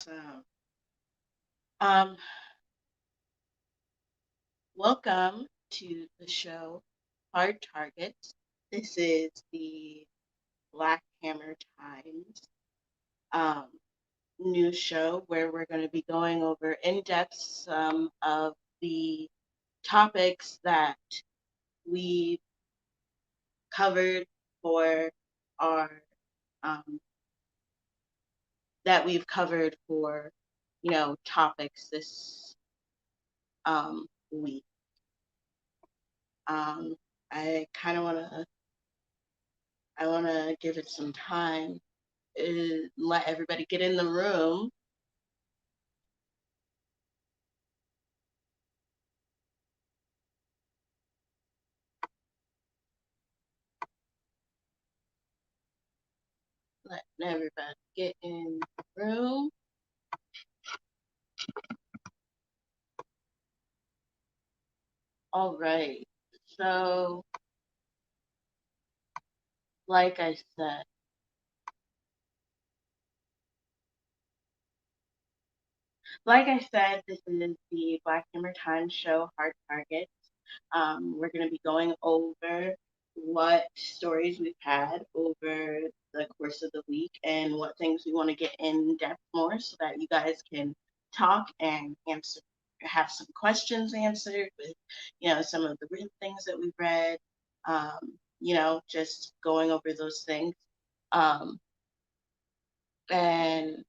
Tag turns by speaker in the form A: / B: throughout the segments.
A: So, um, welcome to the show Hard Targets. This is the Black Hammer Times um, news show where we're going to be going over in depth some of the topics that we covered for our um, that we've covered for topics this week. Um, I kind of want to give it some time, let everybody get in the room. Letting everybody get in the room. All right. So, like I said, this is the Black Hammer Time show, Hard Targets. We're going to be going over what stories we've had over the course of the week and what things we want to get in depth more so that you guys can talk and answer, have some questions answered with, some of the real things that we've read, just going over those things. Um, and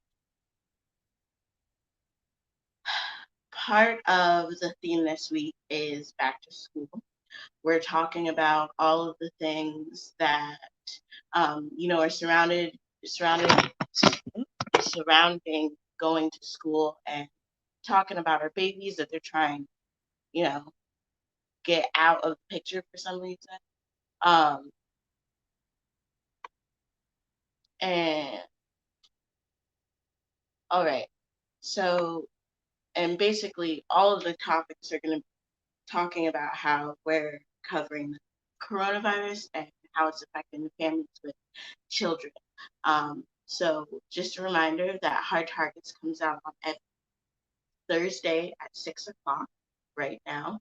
A: part of the theme this week is back to school. We're talking about all of the things that are surrounded surrounding going to school and talking about our babies that they're trying, you know, get out of the picture for some reason. Um, and all right, so and basically all of the topics are going to be talking about how we're covering the coronavirus and how it's affecting the families with children. So just a reminder that Hard Targets comes out on every Thursday at 6 o'clock right now.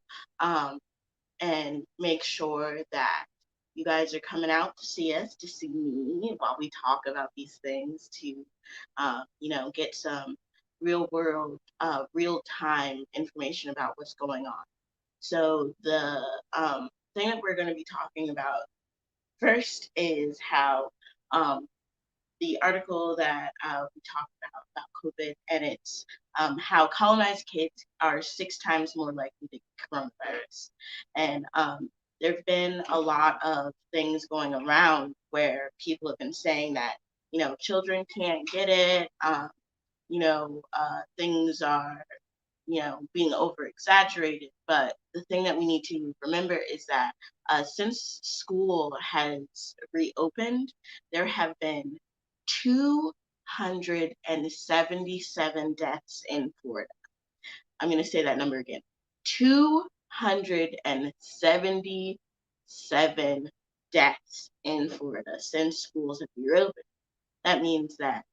A: And make sure that you guys are coming out to see us, to see me while we talk about these things, to, get some real world, real time information about what's going on. So the thing that we're going to be talking about first is how the article that we talked about COVID, and it's how colonized kids are 6 times more likely to get coronavirus. And there have been a lot of things going around where people have been saying that, children can't get it, things are, being over exaggerated. But the thing that we need to remember is that since school has reopened, there have been 277 deaths in Florida. I'm going to say that number again. 277 deaths in Florida since schools have reopened. That means that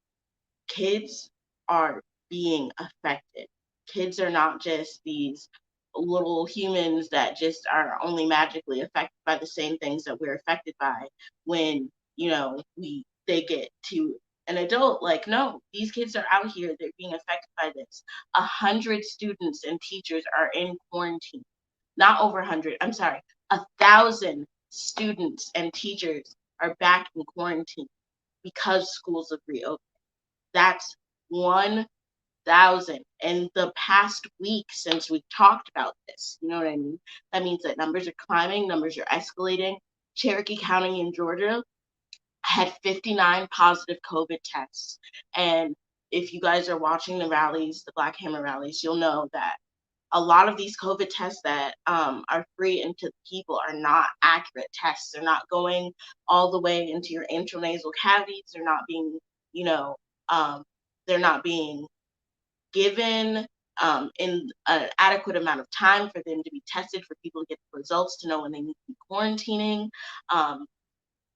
A: kids are being affected. Kids are not just these little humans that just are only magically affected by the same things that we're affected by when, they get to an adult. Like, no, these kids are out here, they're being affected by this. 100 students and teachers are in quarantine. Not over 100, I'm sorry, 1,000 students and teachers are back in quarantine because schools have reopened. That's 1,000 in the past week since we talked about this. You know what I mean? That means that numbers are climbing, numbers are escalating. Cherokee County in Georgia had 59 positive COVID tests. And if you guys are watching the rallies, the Black Hammer rallies, you'll know that a lot of these COVID tests that are free into people are not accurate tests. They're not going all the way into your intranasal cavities. They're not being, you know, um, they're not being given in an adequate amount of time for them to be tested, for people to get the results, to know when they need to be quarantining. Um,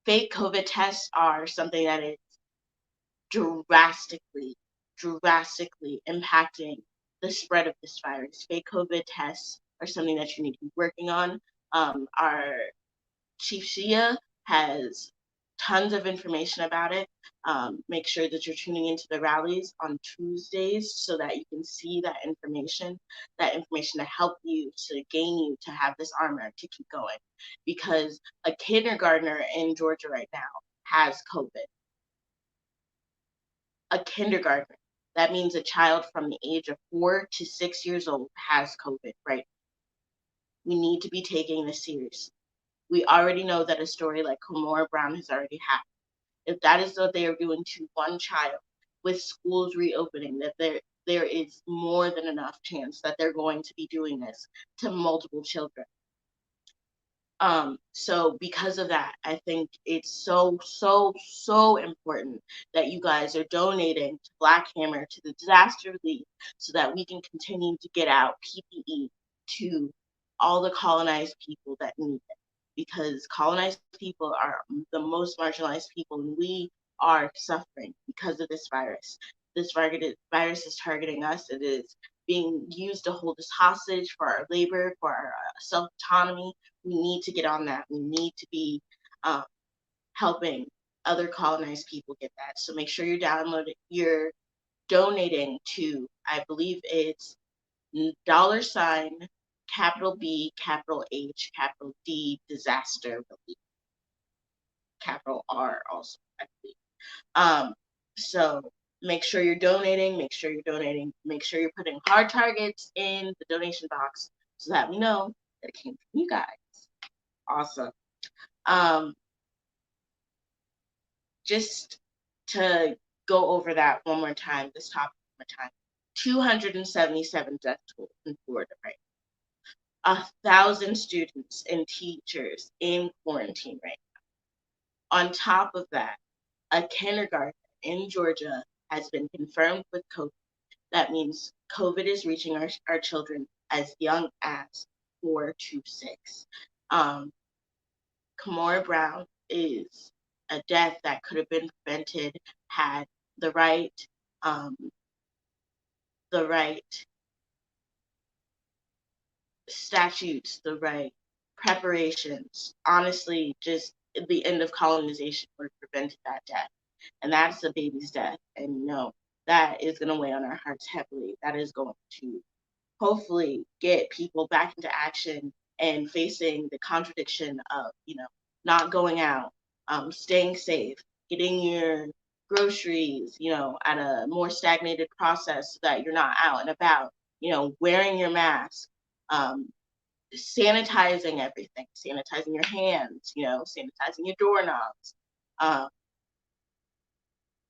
A: Fake COVID tests are something that is drastically drastically impacting the spread of this virus. Fake COVID tests are something that you need to be working on. Our Chief Shia has tons of information about it. Make sure that you're tuning into the rallies on Tuesdays so that you can see that information to help you, to gain you, to have this armor to keep going. Because a kindergartner in Georgia right now has COVID. A kindergartner. That means a child from the age of 4 to 6 years old has COVID, right? We need to be taking this seriously. We already know that a story like Comrade Brown has already happened. If that is what they are doing to one child with schools reopening, that there is more than enough chance that they're going to be doing this to multiple children. So because of that, I think it's so important that you guys are donating to Black Hammer, to the disaster relief, so that we can continue to get out PPE to all the colonized people that need it. Because colonized people are the most marginalized people, and we are suffering because of this virus. This virus is targeting us. It is being used to hold us hostage for our labor, for our self-autonomy. We need to get on that. We need to be helping other colonized people get that. So make sure you're donating to, I believe it's $ capital B, capital H, capital D, disaster relief, capital R also, I believe. So make sure you're donating, make sure you're putting hard targets in the donation box so that we know that it came from you guys. Awesome. Just to go over that one more time, this topic one more time. 277 death toll in Florida, right? 1,000 students and teachers in quarantine right now. On top of that, a kindergarten in Georgia has been confirmed with COVID. That means COVID is reaching our children as young as 4 to 6. Kamora Brown is a death that could have been prevented had the right um, the right statutes, the right preparations. Honestly, just the end of colonization would have prevented that death. And that's the baby's death. And that is going to weigh on our hearts heavily. That is going to hopefully get people back into action and facing the contradiction of, not going out, staying safe, getting your groceries, at a more stagnated process so that you're not out and about, wearing your mask, sanitizing everything, sanitizing your hands, sanitizing your doorknobs, um,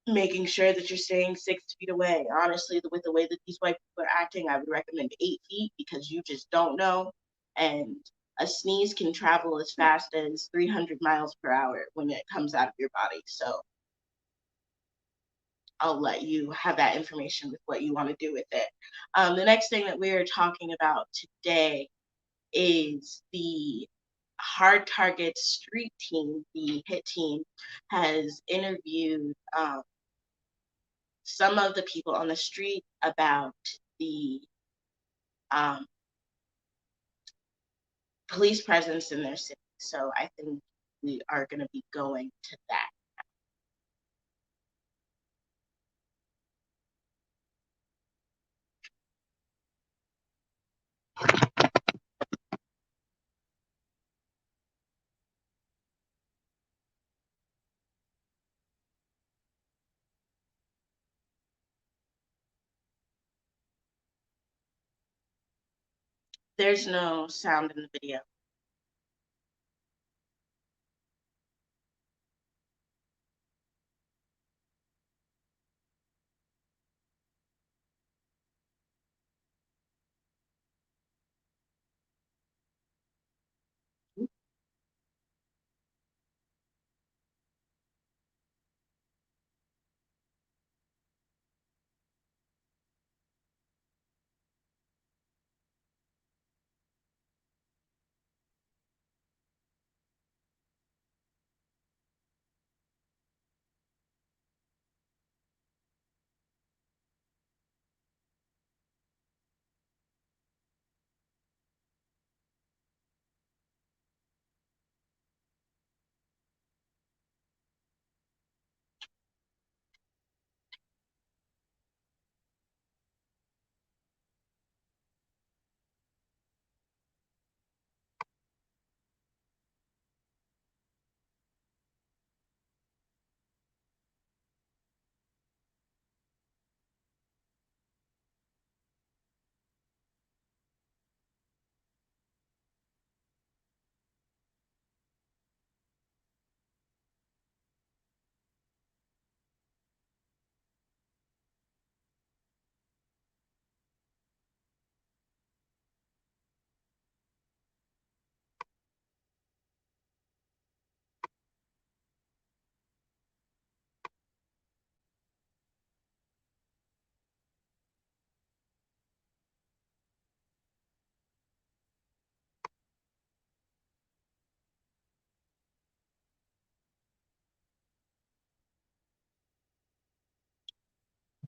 A: making sure that you're staying 6 feet away. Honestly, with the way that these white people are acting, I would recommend 8 feet because you just don't know. And a sneeze can travel as fast as 300 miles per hour when it comes out of your body. So I'll let you have that information with what you want to do with it. The next thing that we are talking about today is the Hard Target Street team, the HIT team, has interviewed some of the people on the street about the police presence in their city. So I think we are going to be going to that. There's no sound in the video.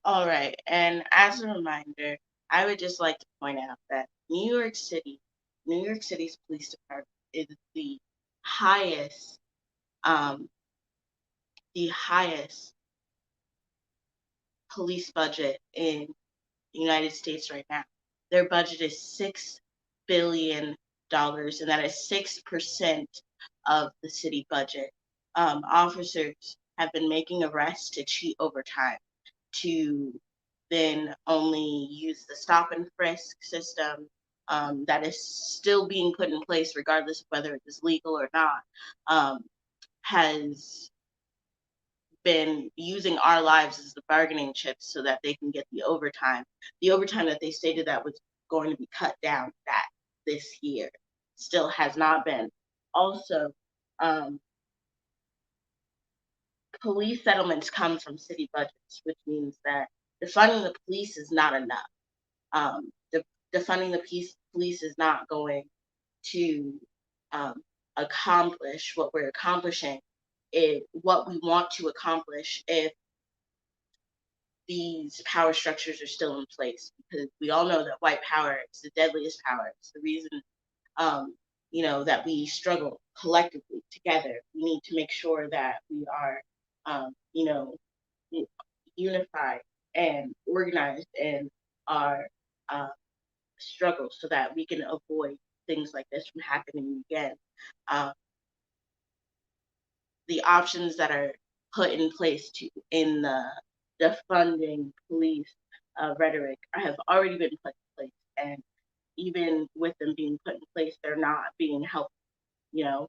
A: All right. And as a reminder, I would just like to point out that New York City's police department is highest, um, the highest police budget in the United States right now. Their budget is $6 billion, and that is 6% of the city budget. Officers have been making arrests to cheat overtime, to then only use the stop and frisk system that is still being put in place, regardless of whether it is legal or not, um, has been using our lives as the bargaining chips so that they can get the overtime that they stated that was going to be cut down that this year still has not been. Also, um, police settlements come from city budgets, which means that defunding the police is not enough. Defunding the police is not going to um, accomplish what we're accomplishing, what we want to accomplish if these power structures are still in place, because we all know that white power is the deadliest power. It's the reason, um, that we struggle collectively together. We need to make sure that we are, um, you know, unified and organized in our uh, struggle so that we can avoid things like this from happening again. Um, the options that are put in place in the defunding police rhetoric have already been put in place, and even with them being put in place, they're not being helpful. You know,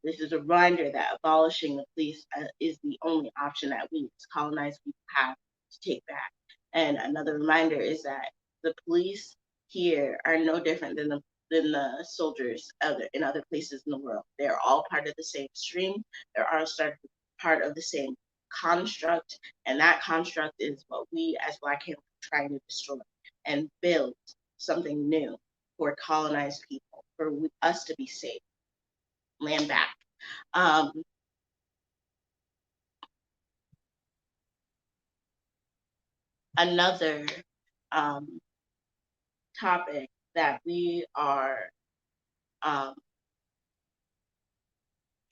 A: this is a reminder that abolishing the police is the only option that we as colonized people have to take back. And another reminder is that the police here are no different than the soldiers in other places in the world. They're all part of the same stream. They're all part of the same construct, and that construct is what we as Black people are trying to destroy and build something new for colonized people, for us to be safe, land back. Um, Another um, topic that we are um,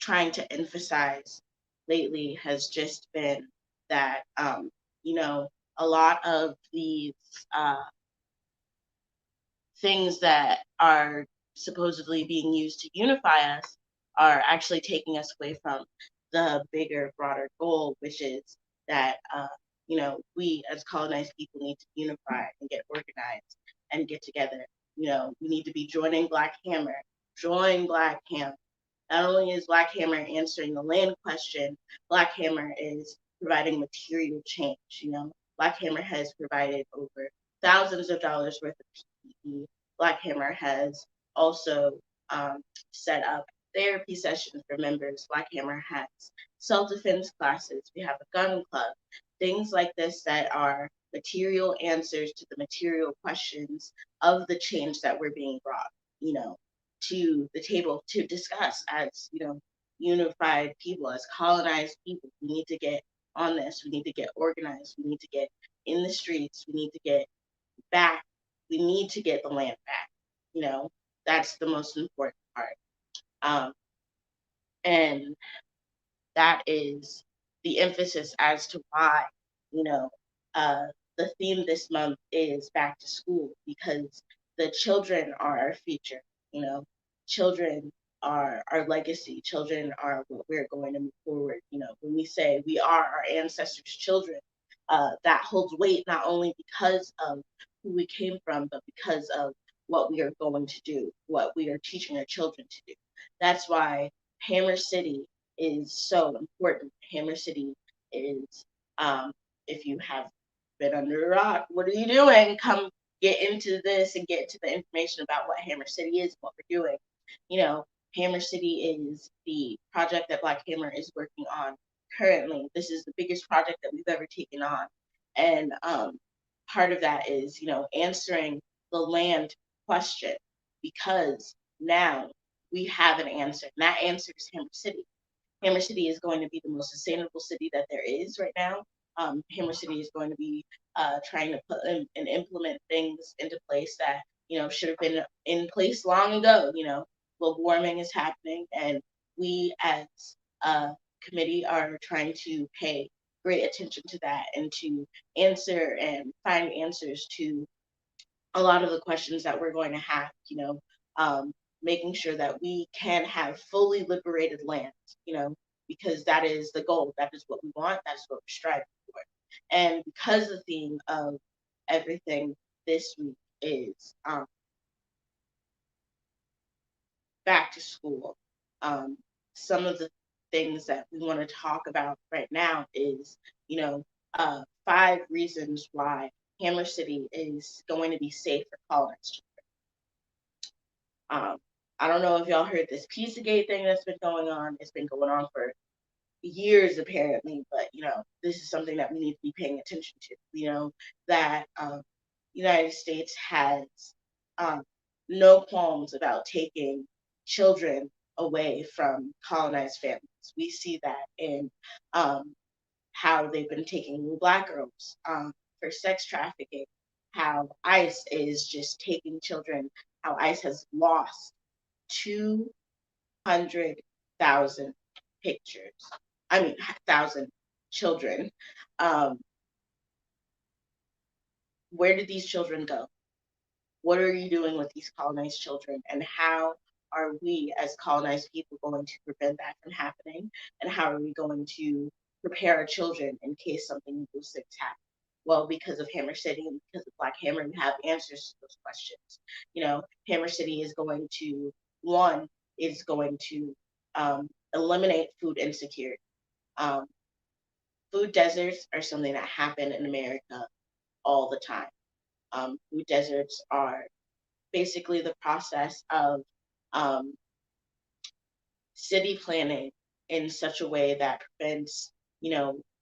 A: trying to emphasize lately has just been that, you know, a lot of these uh, things that are supposedly being used to unify us are actually taking us away from the bigger, broader goal, which is that we as colonized people need to unify and get organized and get together. We need to be joining Black Hammer, join Black Hammer. Not only is Black Hammer answering the land question, Black Hammer is providing material change. Black Hammer has provided over thousands of dollars worth of PPE. Black Hammer has also set up therapy sessions for members. Black Hammer has self-defense classes. We have a gun club. Things like this that are material answers to the material questions of the change that we're being brought, you know, to the table to discuss as, unified people, as colonized people. We need to get on this. We need to get organized. We need to get in the streets. We need to get back. We need to get the land back. You know, that's the most important part. Um, and that is the emphasis as to why, you know, uh, the theme this month is back to school, because the children are our future. You know, children are our legacy. Children are what we're going to move forward. When we say we are our ancestors' children, that holds weight not only because of who we came from, but because of what we are going to do, what we are teaching our children to do. That's why Hammer City is so important. Hammer City is, if you have been under a rock, what are you doing? Come get into this and get to the information about what Hammer City is, what we're doing. Hammer City is the project that Black Hammer is working on currently. This is the biggest project that we've ever taken on. And part of that is, answering the land question, because now we have an answer. And that answer is Hammer City. Hammer City is going to be the most sustainable city that there is right now. Hammer City is going to be trying to put and implement things into place that should have been in place long ago. Global warming is happening, and we as a committee are trying to pay great attention to that and to answer and find answers to a lot of the questions that we're going to have, um, making sure that we can have fully liberated land, because that is the goal. That is what we want. That is what we're striving for. And because the theme of everything this week is back to school, some of the things that we want to talk about right now is, 5 reasons why Hammer City is going to be safe for colonized. I don't know if y'all heard this Pizzagate thing that's been going on. It's been going on for years apparently, but this is something that we need to be paying attention to. That United States has no qualms about taking children away from colonized families. We see that in how they've been taking Black girls for sex trafficking, how ICE is just taking children, how ICE has lost 200,000 pictures. I mean, 1,000 children. Um, where did these children go? What are you doing with these colonized children? And how are we as colonized people going to prevent that from happening? And how are we going to prepare our children in case something of those things happen? Well, because of Hammer City and because of Black Hammer, we have answers to those questions. Hammer City is going to, one, is going to eliminate food insecurity. Food deserts are something that happen in America all the time. Food deserts are basically the process of um, city planning in such a way that prevents,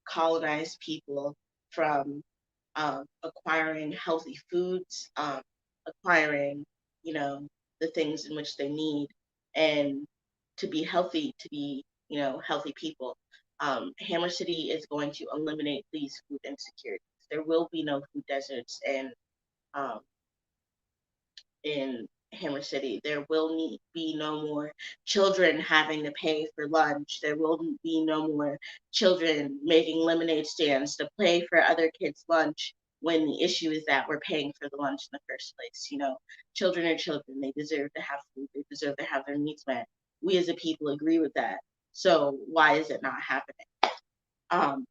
A: colonized people from acquiring healthy foods, acquiring, the things in which they need, and to be healthy, to be, healthy people. Hammer City is going to eliminate these food insecurities. There will be no food deserts um, in Hammer City. There will be no more children having to pay for lunch. There will be no more children making lemonade stands to pay for other kids' lunch when the issue is that we're paying for the lunch in the first place. Children are children. They deserve to have food. They deserve to have their needs met. We as a people agree with that. So why is it not happening? Um,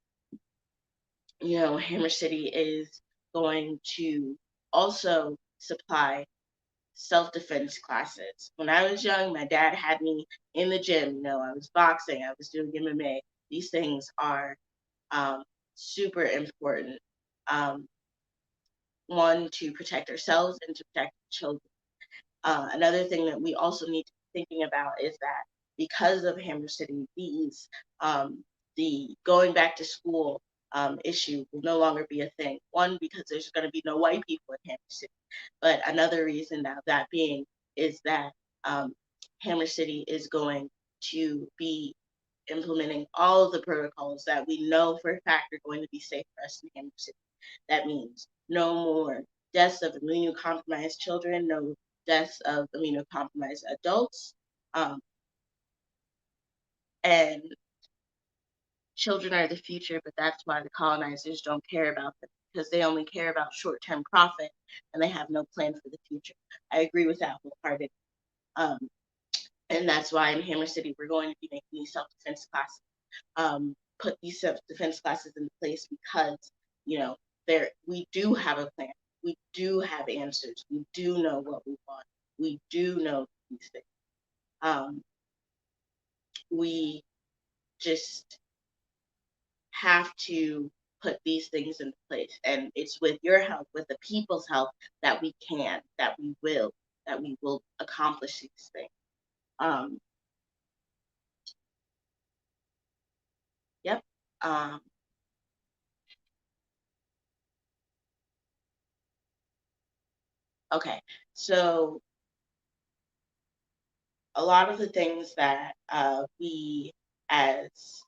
A: Hammer City is going to also supply self-defense classes. When I was young, my dad had me in the gym. I was boxing, I was doing MMA. These things are super important. Um, one, to protect ourselves and to protect children. Another thing that we also need to be thinking about is that because of Hammer City, the going back to school issue will no longer be a thing. One, because there's going to be no white people in Hammer City. But another reason now, that being, is that Hammer City is going to be implementing all of the protocols that we know for a fact are going to be safe for us in Hammer City. That means no more deaths of immunocompromised children, no deaths of immunocompromised adults. And children are the future, but that's why the colonizers don't care about them, because they only care about short-term profit and they have no plan for the future. I agree with that wholeheartedly. And that's why in Hammer City, we're going to be making these self-defense classes, put these self-defense classes into place because, we do have a plan. We do have answers. We do know what we want. We do know these things. We just have to put these things into place. And it's with your help, with the people's help, that we can, that we will accomplish these things. Yep. Okay. So a lot of the things that we as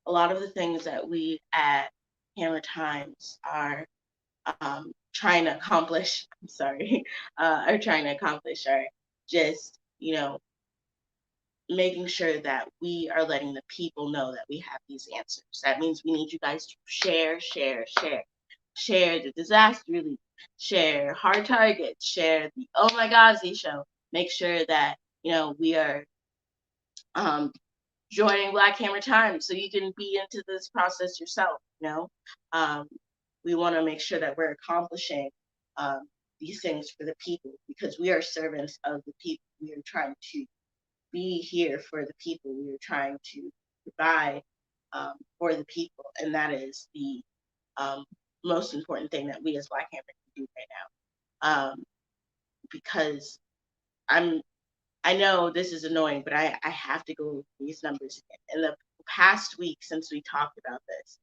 A: a lot of the things that we at Hammer Times are trying to accomplish, I'm sorry, are trying to accomplish are just, making sure that we are letting the people know that we have these answers. That means we need you guys to share, share, share. Share the disaster relief, share hard targets, share the Oh My Ghazi show. Make sure that, we are um, joining Black Hammer Times so you can be into this process yourself. Um, we want to make sure that we're accomplishing um, these things for the people because we are servants of the people. We are trying to be here for the people. We are trying to provide for the people, and that is the um, most important thing that we as Black Hammer can do right now. Because I know this is annoying, but I have to go over these numbers again. In the past week since we talked about this,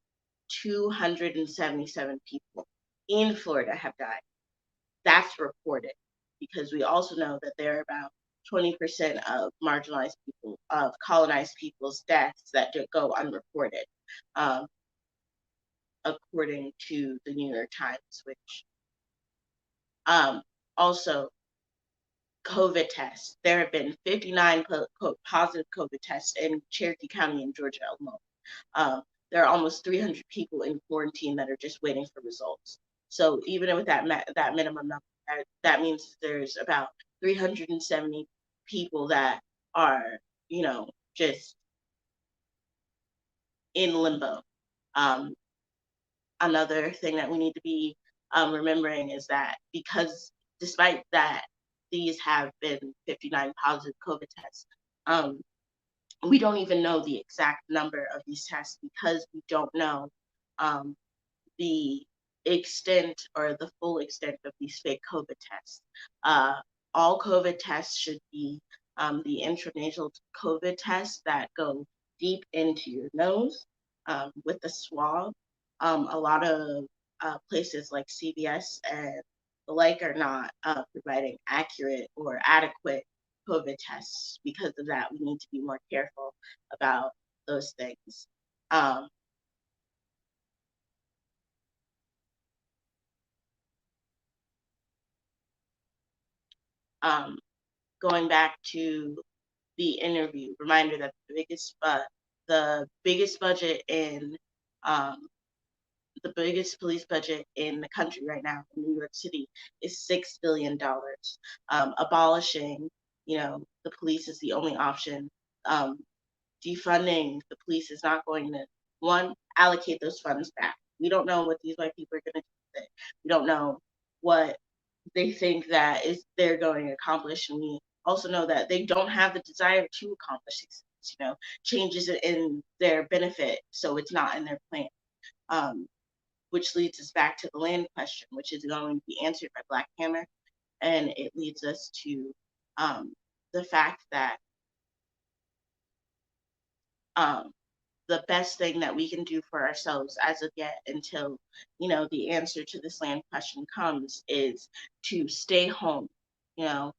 A: 277 people in Florida have died. That's reported because we also know that there are about 20% of marginalized people, of colonized people's deaths that go unreported, um, according to the New York Times, which also COVID tests. There have been 59 positive COVID tests in Cherokee County in Georgia alone. There are almost 300 people in quarantine that are just waiting for results. So even with that minimum number, that means there's about 370 people that are, just in limbo. Um, Another thing that we need to be remembering is that because despite that these have been 59 positive COVID tests, we don't even know the exact number of these tests because we don't know um, the extent or the full extent of these fake COVID tests. Uh, all COVID tests should be the intranasal COVID tests that go deep into your nose with a swab. A lot of places like CVS and the like are not providing accurate or adequate COVID tests. Because of that, we need to be more careful about those things. Um, um, Going back to the interview, reminder that the biggest budget in um, the biggest police budget in the country right now in New York City is $6 billion. Abolishing, the police is the only option. Um, Defunding the police is not going to one allocate those funds back. We don't know what these white people are going to do with it. We don't know what they think that is they're going to accomplish, and we also know that they don't have the desire to accomplish these things. Changes in their benefit, so it's not in their plan. Which leads us back to the land question, which is going to be answered by Black Hammer, and it leads us to the fact that um, the best thing that we can do for ourselves as of yet until the answer to this land question comes is to stay home, you know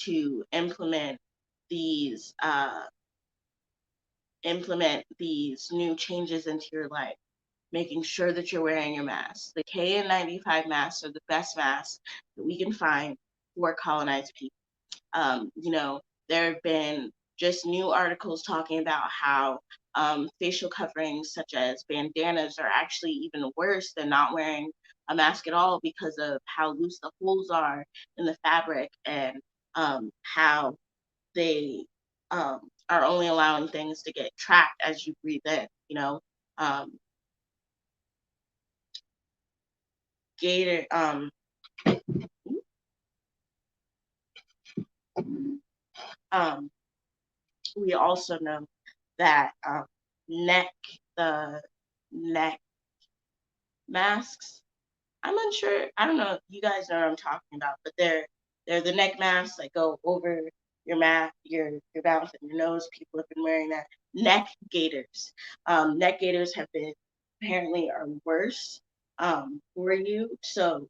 A: to these uh, implement these new changes into your life, making sure that you're wearing your mask. The KN95 masks are the best masks that we can find for colonized people. There have been just new articles talking about how facial coverings such as bandanas are actually even worse than not wearing a mask at all because of how loose the holes are in the fabric and how they are only allowing things to get trapped as you breathe in. Um, Gator. Um, we also know that neck the neck masks. I'm unsure. I don't know if you guys know what I'm talking about, but they're the neck masks that go over your mouth and your nose. People have been wearing that. Neck gaiters. Neck gaiters have been apparently are worse for you. So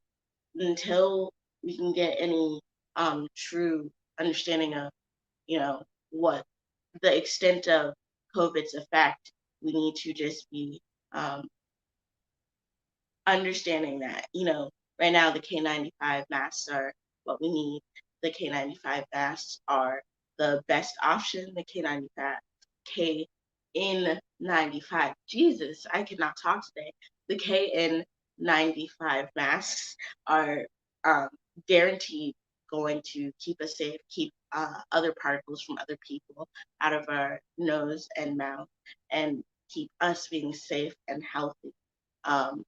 A: until we can get any true understanding of what the extent of COVID's effect We need to just be um, understanding that, right now the K95 masks are what we need. The K95 masks are the best option. The K95, Jesus, I cannot talk today. The KN95 masks are um, guaranteed going to keep us safe, keep other particles from other people out of our nose and mouth, and keep us being safe and healthy. Um,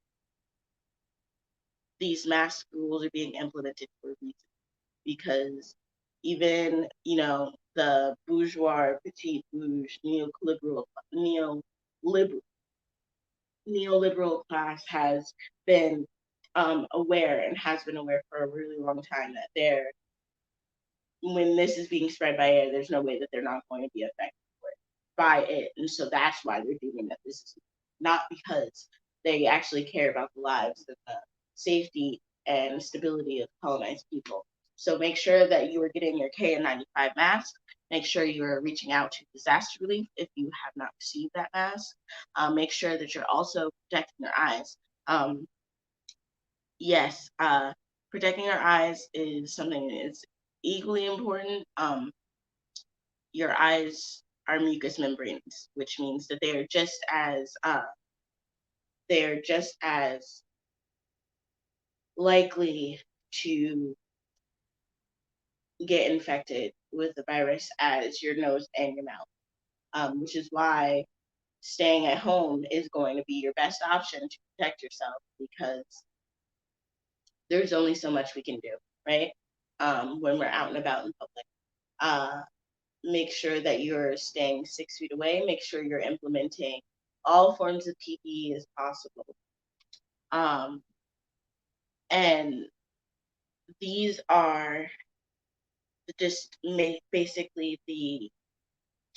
A: these mask rules are being implemented for a reason, because even the bourgeois, petite bourge, neoliberal neoliberal class has been aware, and has been aware for a really long time, that when this is being spread by air, there's no way that they're not going to be affected by it. And so that's why they're doing that. This is not because they actually care about the lives and the safety and stability of colonized people. So make sure that you are getting your KN95 mask. Make sure you are reaching out to disaster relief if you have not received that mask. Make sure that you're also protecting your eyes. Yes, protecting our eyes is something that is equally important. Your eyes are mucous membranes, which means that they are just as likely to get infected with the virus as your nose and your mouth. Which is why staying at home is going to be your best option to protect yourself, because there's only so much we can do, right? When we're out and about in public. Uh, Make sure that you're staying 6 feet away. Make sure you're implementing all forms of PPE as possible. Um, and these are just basically the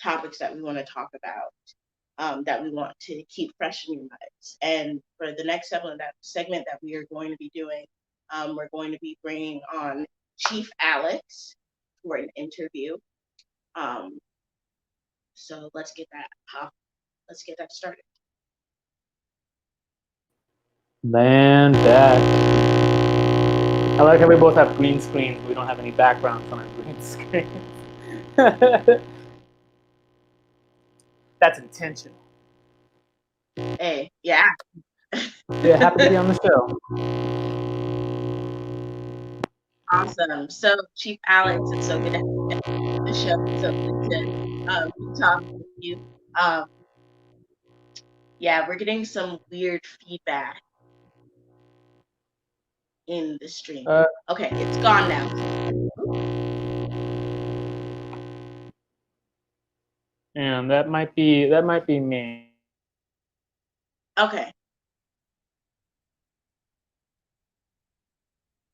A: topics that we want to talk about, that we want to keep fresh in your minds. And for the next segment that we are going to be doing, we're going to be bringing on Chief Alex for an interview. Um, so let's get that started.
B: Land back. I like how we both have green screens, but we don't have any backgrounds on our green screen. That's intentional.
A: Hey, yeah.
B: Yeah, happy to be on the show.
A: Awesome. So, Chief Alex, it's so good to have you on the show. It's so good to be talking with you. Um, yeah, we're getting some weird feedback in the stream.
B: Uh,
A: Okay, it's gone now.
B: and that might be me.
A: Okay,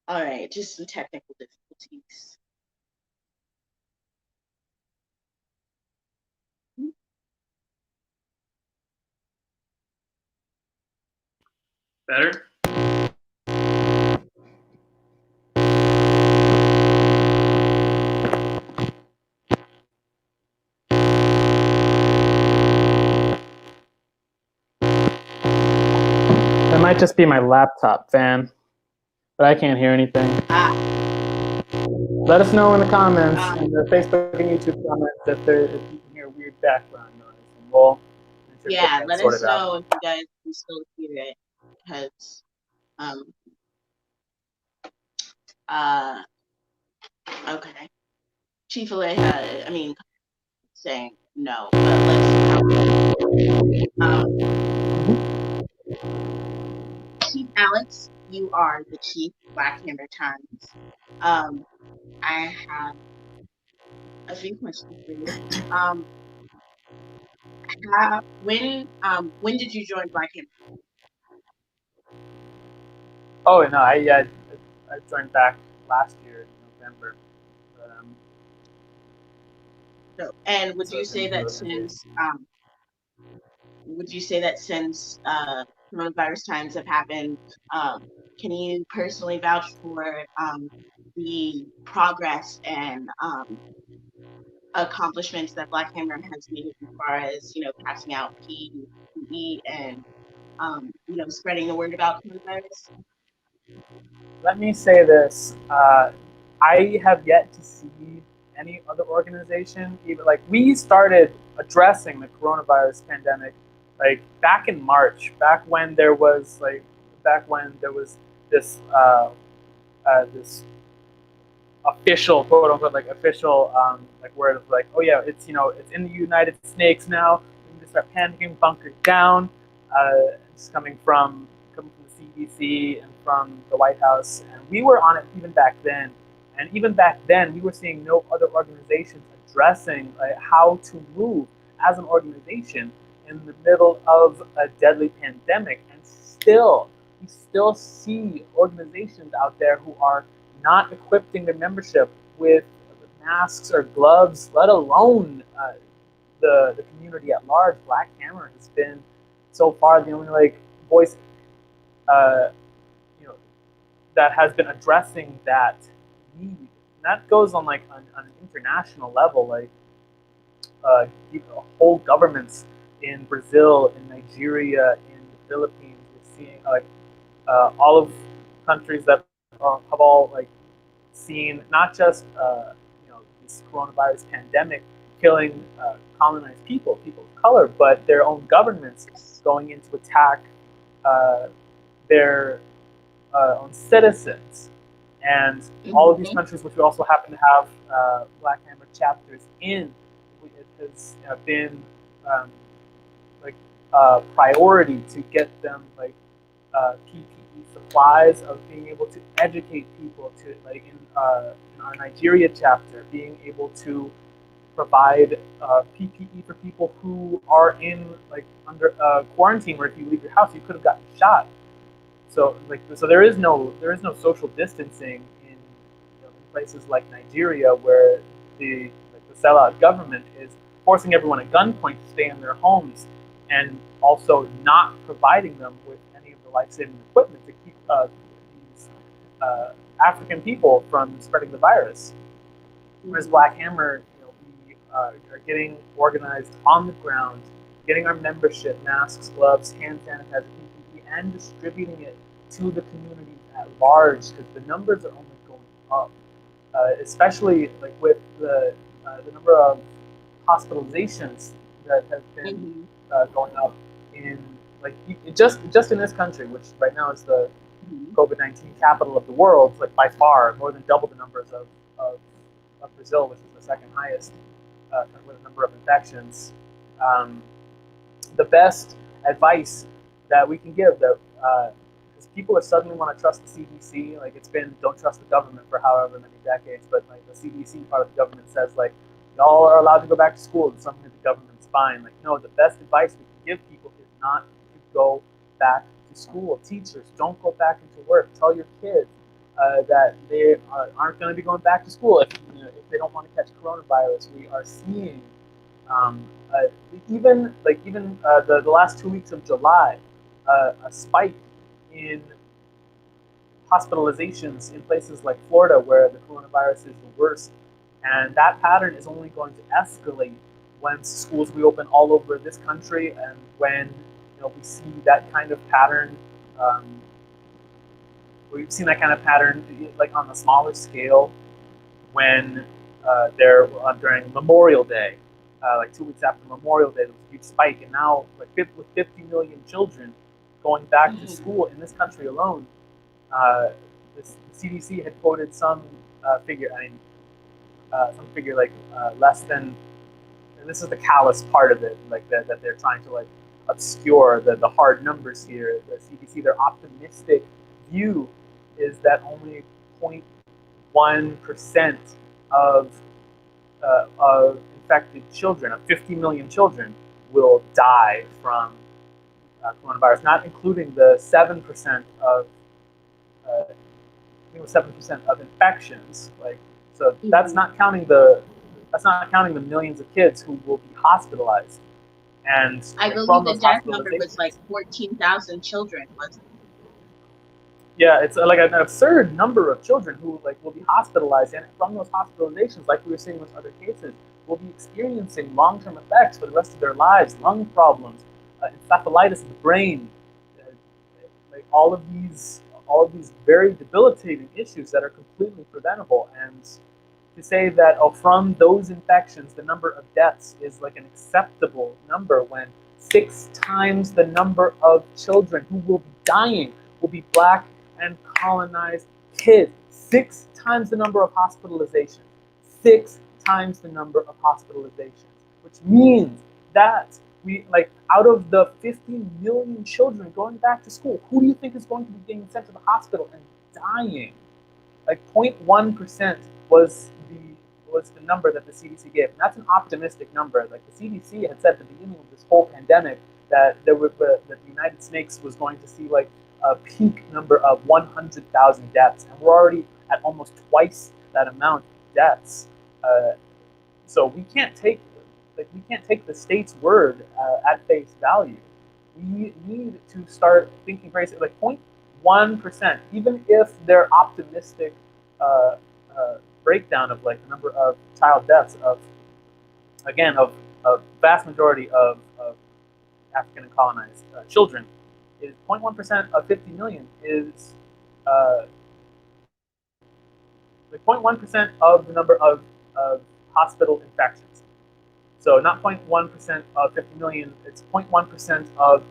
A: all right, just some technical difficulties.
B: Better. That might just be my laptop fan, but I can't hear anything.
A: Ah,
B: Let us know in the comments,
A: uh,
B: in the Facebook and YouTube comments, if you can hear weird background noise, and we'll make sure to get
A: yeah,
B: that
A: let us
B: sorted out.
A: know if you guys can still hear it, because, um, uh, okay. Chief Aleja, I mean, saying no, but let's see how we can go. Um, Chief Alex, you are the chief Black Hammer Times. Um, I have a few questions for you. Um, when did you join Black Hammer?
B: Oh no, I joined back last year in November. But,
A: So, and
B: so I've been new to the
A: would you say that since coronavirus times have happened, um, can you personally vouch for the progress and accomplishments that Black Hammer has made, as far as passing out PPE and spreading the word about coronavirus?
B: Let me say this: I have yet to see any other organization, even like we started addressing the coronavirus pandemic, like back in March, back when there was this this official quote unquote like official like word of like, oh yeah, it's it's in the United States now. We need to start panicking, bunker down. It's coming from the CDC and from the White House, and we were on it even back then. And even back then, we were seeing no other organizations addressing how to move as an organization in the middle of a deadly pandemic. And still, we still see organizations out there who are not equipping their membership with masks or gloves, let alone the community at large. Black Hammer has been so far the only voice uh, you know that has been addressing that need. And that goes on on an international level, whole governments in Brazil, in Nigeria, in the Philippines. We're seeing all of countries that have all seen not just this coronavirus pandemic killing colonized people of color, but their own governments going in to attack uh, their own citizens. And all of these
A: Mm-hmm.
B: countries, which we also happen to have Black Hammer chapters in, it has been um, like priority to get them PPE supplies, of being able to educate people, to in our Nigeria chapter, being able to provide PPE for people who are in under quarantine, where if you leave your house you could have gotten shot. So there is no social distancing in places like Nigeria, where the sellout government is forcing everyone at gunpoint to stay in their homes, and also not providing them with any of the life-saving equipment to keep these African people from spreading the virus. Whereas
A: Mm-hmm.
B: Black Hammer, we are getting organized on the ground, getting our membership, masks, gloves, hand sanitizer, PPE, and distributing it to the community at large, because the numbers are only going up, especially with the number of hospitalizations that have been
A: Mm-hmm.
B: going up in just in this country, which right now is the
A: Mm-hmm.
B: COVID-19 capital of the world, like by far, more than double the numbers of, of Brazil, which is the second highest with a number of infections. Um, the best advice that we can give that because people are suddenly want to trust the CDC. Like, it's been don't trust the government for however many decades, but like the CDC part of the government says y'all are allowed to go back to school, and suddenly the government's fine. Like, no, the best advice we can give people is not to go back to school. Teachers, don't go back into work. Tell your kids that they aren't going to be going back to school if they don't want to catch coronavirus. We are seeing um, uh, even the last 2 weeks of July, a spike in hospitalizations in places like Florida, where the coronavirus is the worst, and that pattern is only going to escalate when schools reopen all over this country, and when we see that kind of pattern. Um, we've seen that kind of pattern on a smaller scale when during Memorial Day, 2 weeks after Memorial Day, there was a huge spike, and now with 50 million children going back to
A: Mm-hmm.
B: school in this country alone, uh, the CDC had quoted some figure. I mean, some figure less than. And this is the callous part of it, that they're trying to obscure the hard numbers here. The CDC, their optimistic view is that only 0.1% of infected children, of 50 million children, will die from coronavirus, not including the 7% of uh, 7% of infections. So
A: Mm-hmm.
B: that's not counting the millions of kids who will be hospitalized, and
A: I believe
B: from
A: the
B: those
A: death number was
B: hospitalizations.
A: like 14,000 children, wasn't
B: Yeah, it's like an absurd number of children who will be hospitalized, and from those hospitalizations, like we were seeing with other cases, will be experiencing long-term effects for the rest of their lives, lung problems, encephalitis of the brain, uh, like all of these very debilitating issues that are completely preventable. And to say that, oh, from those infections the number of deaths is like an acceptable number, when 6 times the number of children who will be dying will be black and colonized kids. 6 times the number of hospitalizations. 6 times the number of hospitalizations, which means that we, like, out of the 50 million children going back to school, who do you think is going to be getting sent to the hospital and dying? Like 0.1% was the number that the CDC gave, and that's an optimistic number. Like the CDC had said at the beginning of this whole pandemic that that the United States was going to see like a peak number of 100,000 deaths, and we're already at almost twice that amount of deaths. Uh, so we can't take the state's word at face value. We need to start thinking very like 0.1%, even if they're optimistic uh, breakdown of like the number of child deaths of, again, of a vast majority of African and colonized children, is 0.1% of 50 million is uh, like 0.1% of the number of hospital infections. So not 0.1% of 50 million, it's 0.1% of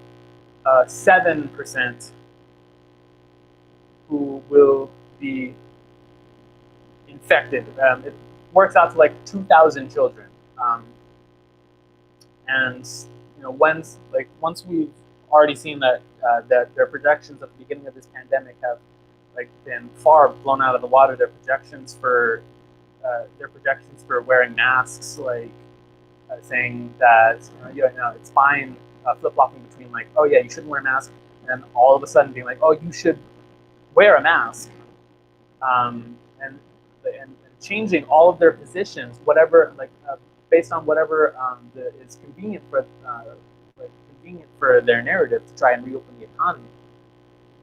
B: 7% who will be infected. It works out to like 2,000 children. And once we've already seen that their projections at the beginning of this pandemic have like been far blown out of the water. Their projections for wearing masks, like saying that it's fine, flip flopping between like, oh yeah, you shouldn't wear a mask, and then all of a sudden being like, oh, you should wear a mask, and changing all of their positions, whatever, based on whatever is convenient for their narrative to try and reopen the economy.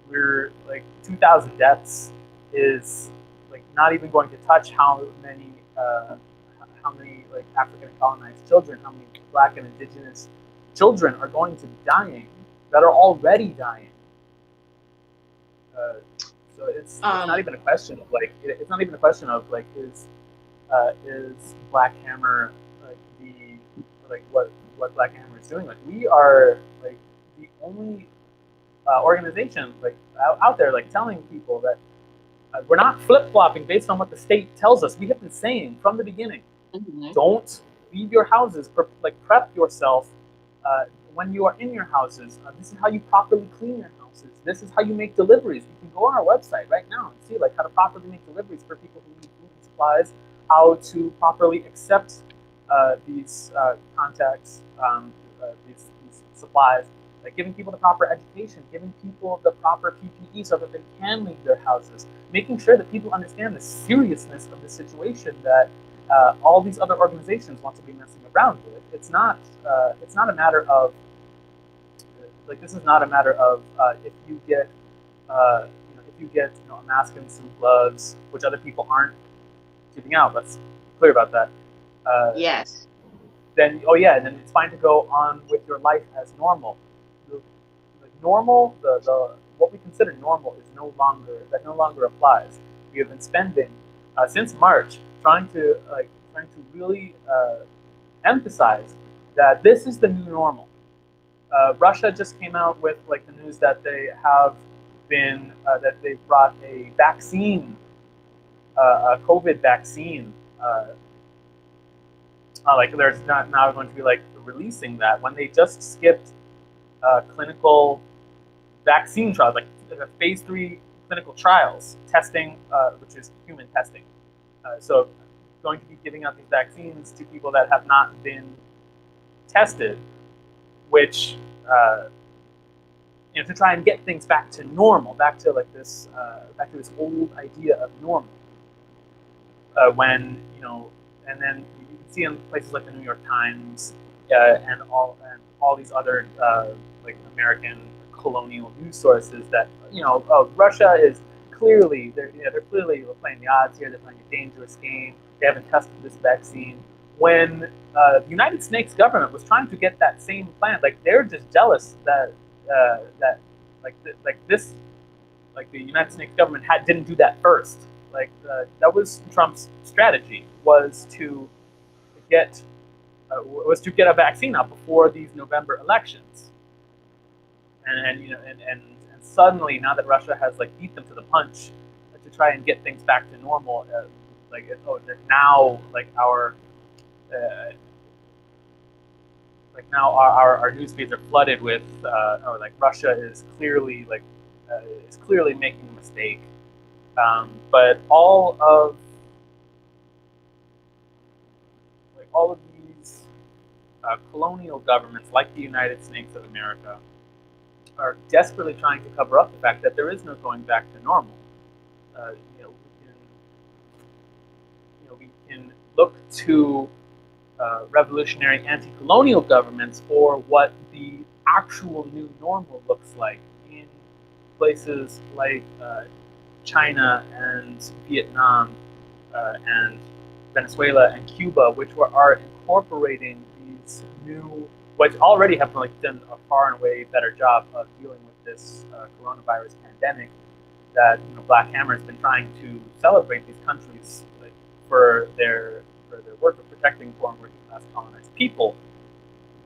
B: We're like 2,000 deaths is like not even going to touch how many like African colonized children, how many Black and Indigenous children are going to be dying, that are already dying. Uh, so it's not even a question of like it's not even a question of like is Black Hammer like the like what Black Hammer is doing. Like we are like the only organization like out there like telling people that we're not flip flopping based on what the state tells us. We have been saying from the beginning, don't leave your houses. Prep yourself when you are in your houses. This is how you properly clean your houses. This is how you make deliveries. You can go on our website right now and see like how to properly make deliveries for people who need food and supplies. How to properly accept these contacts, these supplies. Like giving people the proper education, giving people the proper PPE so that they can leave their houses, making sure that people understand the seriousness of the situation that all these other organizations want to be messing around with. It's not a matter of like this is not a matter of if you get a mask and some gloves, which other people aren't giving out. Let's be clear about that.
A: Yes.
B: Then then it's fine to go on with your life as normal. The normal, the what we consider normal is no longer applies. We have been spending since March trying to really emphasize that this is the new normal. Russia just came out with like the news that they have been that they brought a vaccine, a COVID vaccine. Like there's not now going to be like releasing that when they just skipped clinical vaccine trials, like phase 3 clinical trials testing, which is human testing. So going to be giving out these vaccines to people that have not been tested, which to try and get things back to normal, back to this old idea of normal. When and then you can see in places like the New York Times and all these other like American colonial news sources that Russia is clearly they're clearly playing the odds here. They're playing a dangerous game. They haven't tested this vaccine. when the United States government was trying to get that same plan, like they're just jealous that that like this like the United States government didn't do that first. Like that was Trump's strategy get was to get a vaccine out before these November elections, and you know and suddenly now that Russia has like beat them to the punch to try and get things back to normal, now uh, now our news feeds are flooded with like Russia is clearly making a mistake. But all of these colonial governments, like the United States of America, are desperately trying to cover up the fact that there is no going back to normal. Uh, you know, we can look to revolutionary anti-colonial governments for what the actual new normal looks like in places like China and Vietnam and Venezuela and Cuba, which are incorporating these new, which already have like done a far and away better job of dealing with this coronavirus pandemic. That Black Hammer has been trying to celebrate these countries like, for their work of protecting poor and working class colonized people.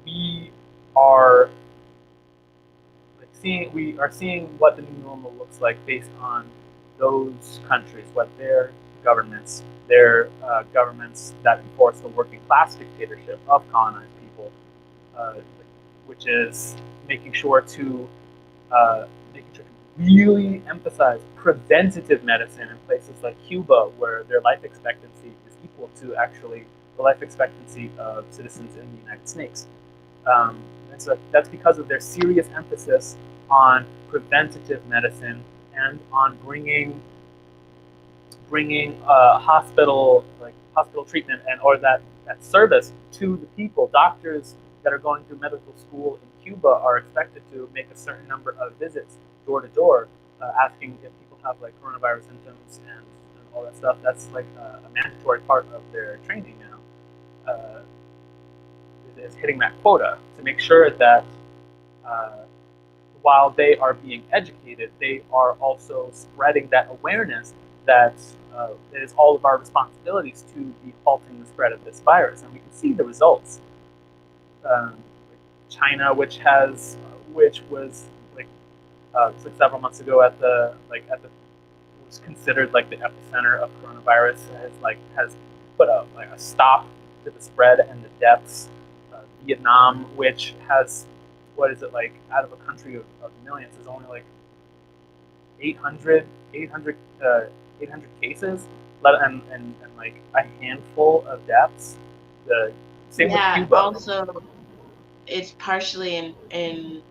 B: We are seeing what the new normal looks like based on those countries, what governments that enforce the working class dictatorship of colonized people, uh, which is making sure to really emphasize preventative medicine in places like Cuba, where their life expectancy is equal to actually the life expectancy of citizens in the United States. And so that's because of their serious emphasis on preventative medicine and on bringing hospital treatment or that service to the people. Doctors that are going through medical school in Cuba are expected to make a certain number of visits door to door, asking if people have like coronavirus symptoms and all that stuff. That's like a mandatory part of their training now. Is hitting that quota to make sure that uh, while they are being educated, they are also spreading that awareness that it is all of our responsibilities to be halting the spread of this virus, and we can see the results. Um, China, which was like several months ago at the was considered like the epicenter of coronavirus, has put a stop to the spread and the deaths. Vietnam, which has what is it like out of a country of millions, is only like 800, 800, 800 cases, and like a handful of deaths. The same with
A: Yeah,
B: Cuba.
A: also it's partially in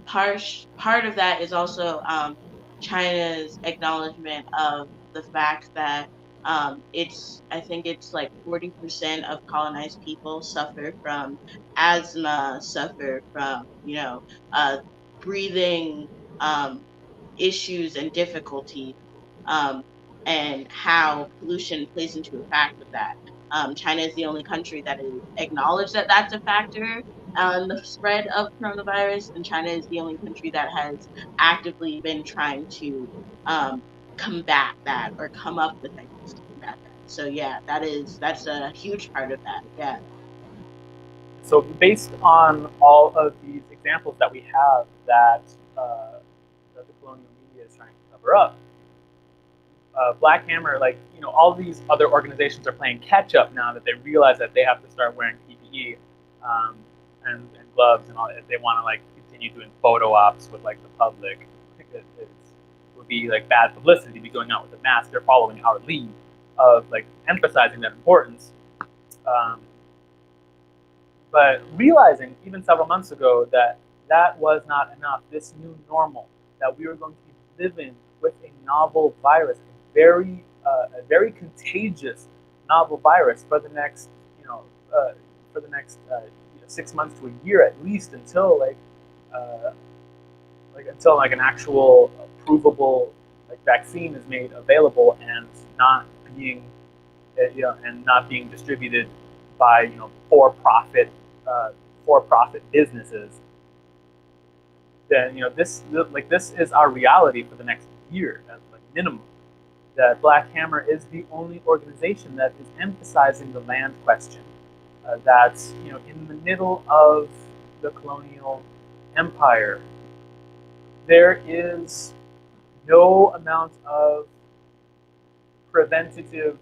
A: part of that is also China's acknowledgement of the fact that it's I think it's like 40% of colonized people suffer from asthma, suffer from uh, breathing um, issues and difficulties, um, and how pollution plays into a fact of that. China is the only country that has acknowledged that that's a factor the spread of coronavirus, and China is the only country that has actively been trying to combat that or come up with ideas to combat that. So yeah, that's a huge part of that. Yeah.
B: So based on all of these examples that we have that the colonial media is trying to cover up, Black Hammer, like all these other organizations are playing catch up now that they realize that they have to start wearing PPE and gloves and all. If they want to like continue doing photo ops with like the public, it would be like bad publicity to be going out with a mask. They're following our lead of like emphasizing that importance. Um, but realizing even several months ago that that was not enough, this new normal, that we were going to be living with a novel virus, a very contagious novel virus for the next, for the next 6 months to a year at least uh, until like an actual provable like vaccine is made available and not being, and not being distributed by for-profit for-profit businesses, then this is our reality for the next year at like minimum. That Black Hammer is the only organization that is emphasizing the land question. That's in the middle of the colonial empire, there is no amount of preventative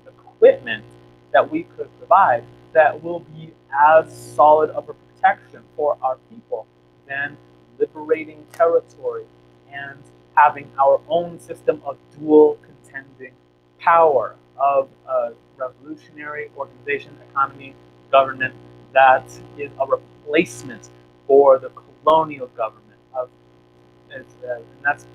B: equipment that we could provide that will be as solid of a protection for our people than liberating territory and having our own system of dual contending power of a revolutionary organization, economy, government that is a replacement for the colonial government of and that's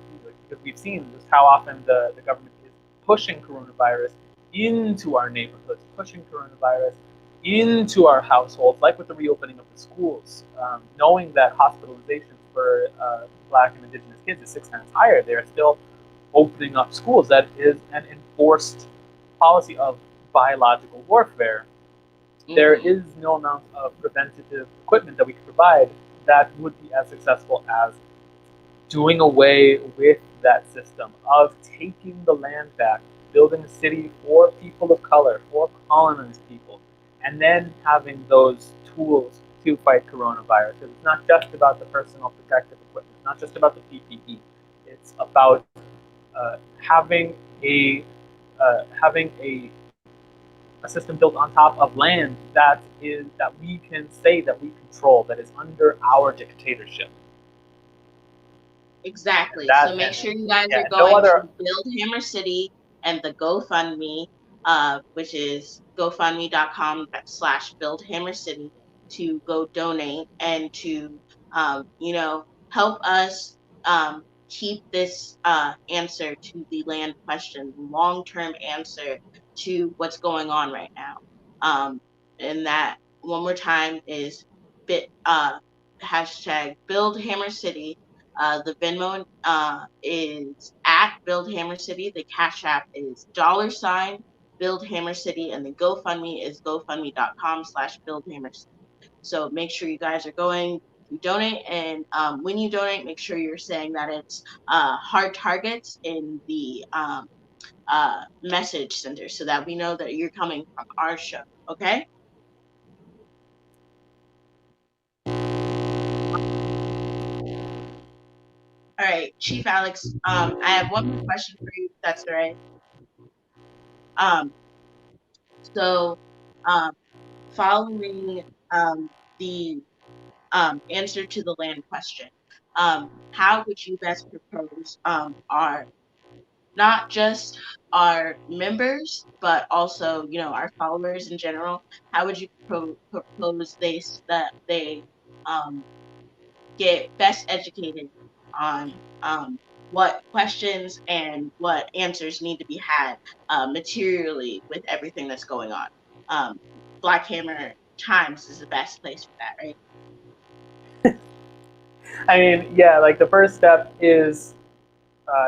B: because we've seen just how often the government is pushing coronavirus into our neighborhoods, pushing coronavirus into our households, like with the reopening of the schools, knowing that hospitalizations for Black and Indigenous kids is 6 times higher. They're still opening up schools. That is an enforced policy of biological warfare. There
A: Mm-hmm.
B: is no amount of preventative equipment that we can provide that would be as successful as doing away with that system of taking the land back, building a city for people of color, for colonized people, and then having those tools to fight coronavirus. Because it's not just about the personal protective equipment, it's not just about the PPE. It's about having a system built on top of land that we can say that we control, that is under our dictatorship. And
A: Exactly. So
B: that
A: make
B: and
A: sure you guys are
B: yeah, no
A: going
B: other.
A: to Build Hammer City and the GoFundMe, which is gofundme.com/ Build Hammer City, to go donate and to, help us keep this answer to the land question, long term answer to what's going on right now. And that, one more time, is bit hashtag Build Hammer City. The Venmo is at Build Hammer City. The Cash App is $ Build Hammer City, and the GoFundMe is gofundme.com/ Build Hammer City. So make sure you guys are going to donate, and when you donate, make sure you're saying that it's hard targets in the message center, so that we know that you're coming from our show. Okay. All right, Chief Alex. I have one more question for you, if that's all right. Um, So, um, following the answer to the land question, how would you best propose our, not just our members, but also our followers in general? How would you propose that they um, get best educated on what questions and what answers need to be had materially with everything that's going on? Black Hammer Times is the best place for that, right?
B: I mean, yeah, like the first step is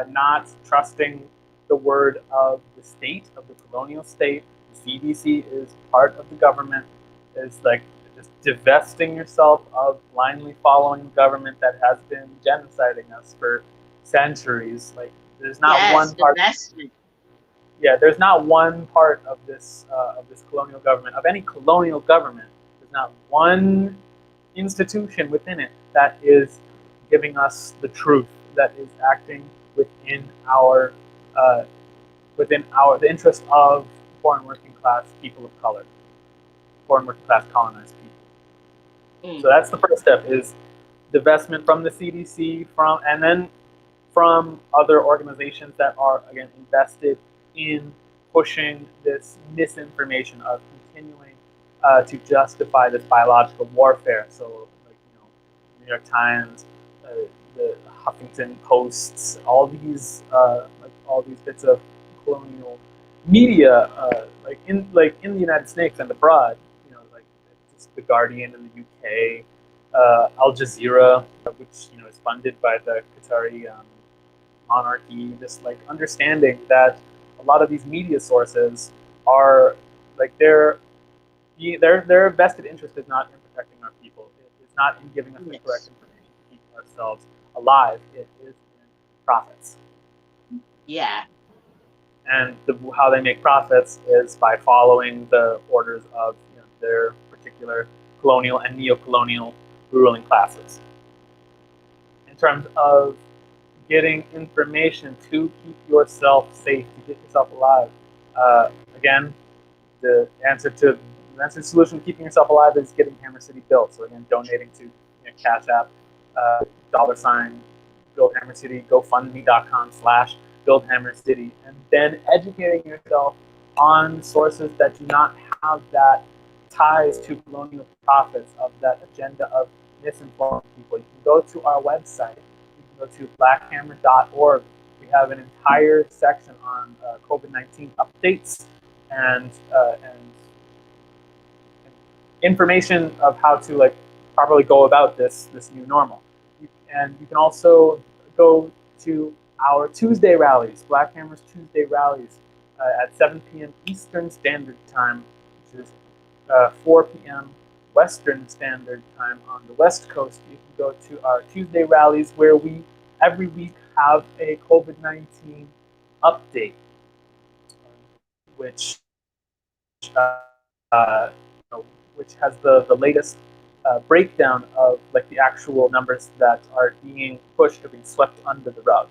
B: not trusting the word of the state, of the colonial state. The CDC is part of the government. It's like just divesting yourself of blindly following the government that has been genociding us for centuries. Like, there's not
A: Yes,
B: one part.
A: divestment.
B: Yeah, there's not one part of this colonial government, of any colonial government. There's not one institution within it that is giving us the truth, that is acting within our uh, the interest of foreign working class people of color, foreign working class colonized people. So
A: Mm.
B: that's the first step: is divestment from the CDC, from and then from other organizations that are again invested in pushing this misinformation of continuing to justify this biological warfare. So, like New York Times, the Huffington Posts, all these bits of colonial media, like in the United States and abroad, like just the Guardian in the UK, Al Jazeera, which is funded by the Qatari monarchy. Just like understanding that a lot of these media sources are like their vested interest is not in protecting our people. It is not in giving us the correct
A: Yes.
B: information to keep ourselves alive. It is in profits.
A: Yeah.
B: And how they make profits is by following the orders of their particular colonial and neo-colonial ruling classes. In terms of getting information to keep yourself safe, to get yourself alive, again, the answer to the solution to keeping yourself alive is getting Hammer City built. So again, donating to Cash App, $, Build Hammer City, GoFundMe.com/Build Hammer City, and then educating yourself on sources that do not have that ties to colonial profits of that agenda of misinforming people. You can go to our website. You can go to blackhammer.org. We have an entire section on COVID-19 updates and information of how to properly go about this new normal. And you can also go to our Tuesday rallies, Black Hammer's Tuesday rallies, at 7 p.m. Eastern Standard Time, which is 4 p.m. Western Standard Time on the West Coast. You can go to our Tuesday rallies where we every week have a COVID-19 update, which which has the latest breakdown of the actual numbers that are being pushed or being swept under the rug.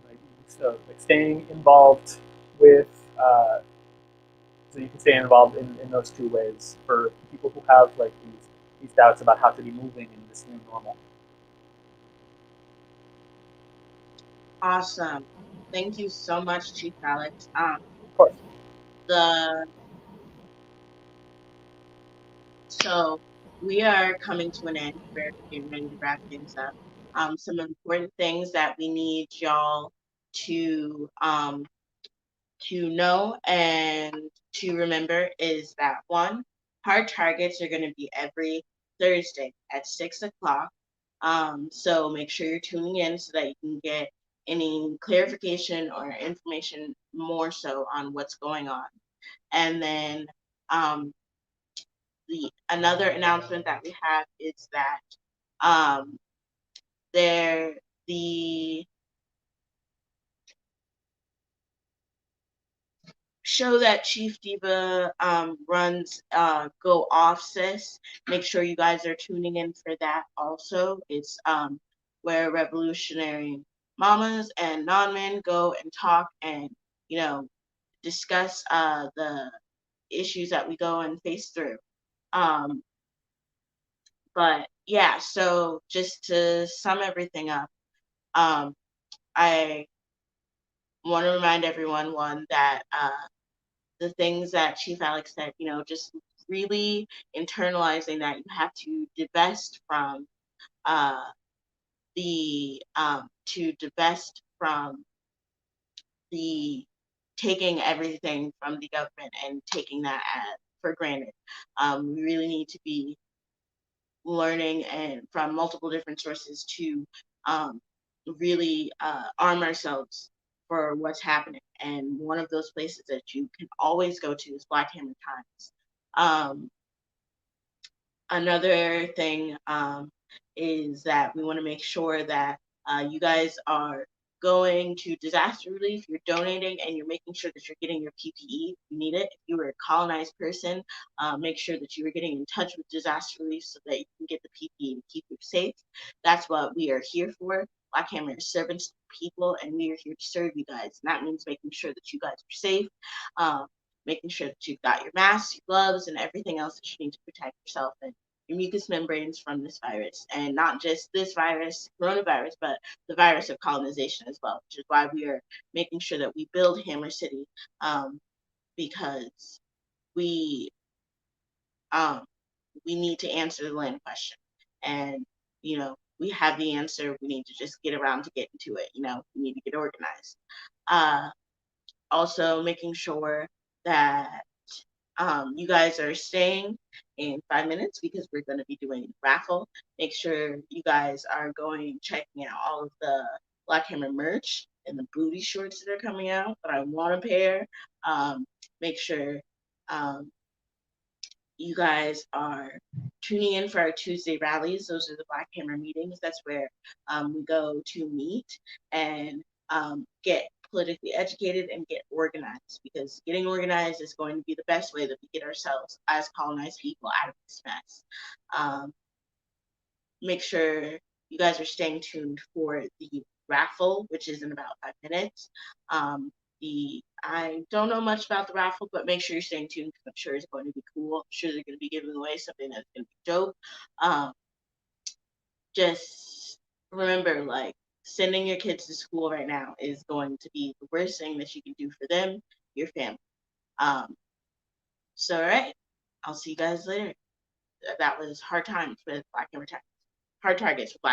B: Like, so staying involved with so you can stay involved in those two ways for people who have these doubts about how to be moving in this new normal.
A: Awesome. Thank you so much, Chief Alex.
B: Of course.
A: The So we are coming to an end. We're getting ready to wrap things up. Some important things that we need y'all to um, to know and to remember is that one, hard targets are going to be every Thursday at 6 o'clock. So make sure you're tuning in so that you can get any clarification or information more so on what's going on. And then um, the another announcement that we have is that um, there the show that Chief Diva runs, Go Off Sis. Make sure you guys are tuning in for that also. It's where revolutionary mamas and non-men go and talk and, you know, discuss the issues that we go and face through. Um, but yeah, so just to sum everything up, um, I want to remind everyone, one, that the things that Chief Alex said, just really internalizing that you have to divest from uh, the taking everything from the government and taking that for granted. We really need to be learning and from multiple different sources to um, really arm ourselves for what's happening. And one of those places that you can always go to is Black Hammer Times. Um, Another thing is that we want to make sure that you guys are going to disaster relief, you're donating, and you're making sure that you're getting your PPE if you need it. If you were a colonized person, make sure that you are getting in touch with disaster relief so that you can get the PPE to keep you safe. That's what we are here for. Black Hammer is servants to people, and we are here to serve you guys. And that means making sure that you guys are safe, um, making sure that you've got your masks, your gloves, and everything else that you need to protect yourself and your mucous membranes from this virus. And not just this virus, coronavirus, but the virus of colonization as well, which is why we are making sure that we build Hammer City, because we um, we need to answer the land question. And, we have the answer. We need to just get around to getting to it. We need to get organized. Uh, Also, making sure that you guys are staying in 5 minutes because we're going to be doing a raffle. Make sure you guys are going checking out all of the Black Hammer merch and the booty shorts that are coming out. But I want a pair. Make sure um, you guys are tuning in for our Tuesday rallies. Those are the Black Hammer meetings. That's where we go to meet and get politically educated and get organized, because getting organized is going to be the best way that we get ourselves as colonized people out of this mess. Make sure you guys are staying tuned for the raffle, which is in about 5 minutes. I don't know much about the raffle, but make sure you're staying tuned because I'm sure it's going to be cool. I'm sure they're going to be giving away something that's going to be dope. Um, just remember, like, sending your kids to school right now is going to be the worst thing that you can do for them, your family. So, all right, I'll see you guys later. That was Hard Times with Black Hammer Hard Targets with Black